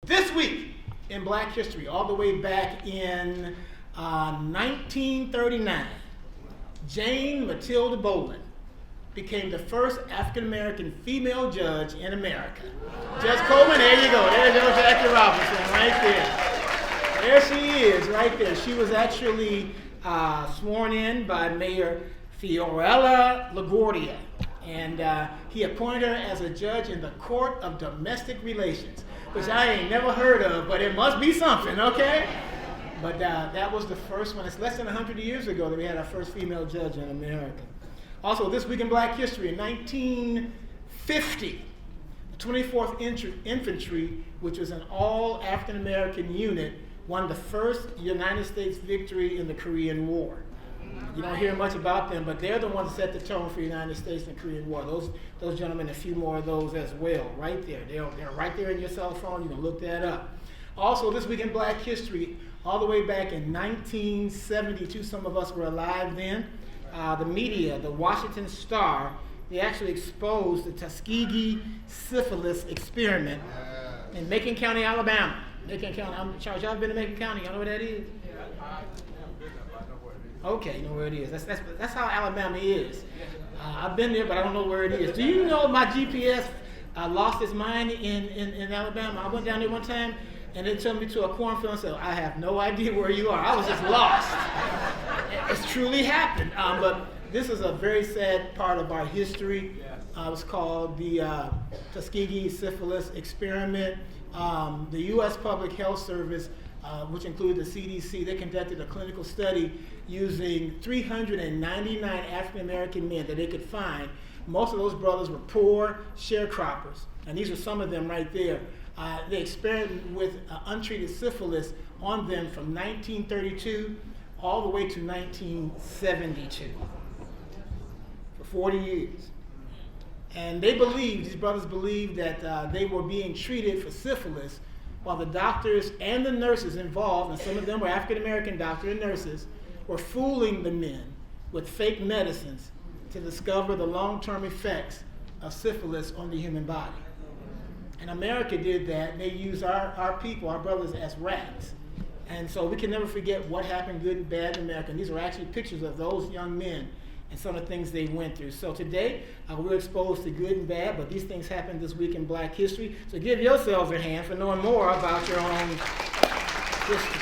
This week in Black history, all the way back in 1939, Jane Matilda Boland became the first African-American female judge in America. Judge Coleman, there you go. There's Jackie Robinson right there. There she is, right there. She was actually sworn in by Mayor Fiorella LaGuardia, and he appointed her as a judge in the Court of Domestic Relations, which I ain't never heard of, but it must be something, okay? But that was the first one. It's less than 100 years ago that we had our first female judge in America. Also, this week in Black history, in 1950, the 24th Infantry, which was an all African-American unit, won the first United States victory in the Korean War. You don't hear much about them, but they're the ones that set the tone for the United States in the Korean War. Those gentlemen, a few more of those as well, right there. They're right there in your cell phone. You can look that up. Also, this week in Black history, all the way back in 1972, some of us were alive then, the media, the Washington Star, they actually exposed the Tuskegee syphilis experiment in Macon County, Alabama. Macon County, Charles, y'all been to Macon County? Y'all know where that is? Okay, you know where it is. That's how Alabama is. I've been there, but I don't know where it is. Do you know my GPS lost its mind in Alabama? I went down there one time, and they took me to a cornfield and said, I have no idea where you are. I was just lost. It's truly happened. But this is a very sad part of our history. It was called the Tuskegee syphilis experiment. The U.S. Public Health Service, which included the CDC, they conducted a clinical study using 399 African-American men that they could find. Most of those brothers were poor sharecroppers, and these are some of them right there. They experimented with untreated syphilis on them from 1932 all the way to 1972, for 40 years. And these brothers believed that they were being treated for syphilis while the doctors and the nurses involved, and some of them were African-American doctors and nurses, were fooling the men with fake medicines to discover the long-term effects of syphilis on the human body. And America did that, and they used our people, our brothers, as rats. And so we can never forget what happened good and bad in America. And these are actually pictures of those young men and some of the things they went through. So today, we're exposed to good and bad, but these things happened this week in Black history. So give yourselves a hand for knowing more about your own history.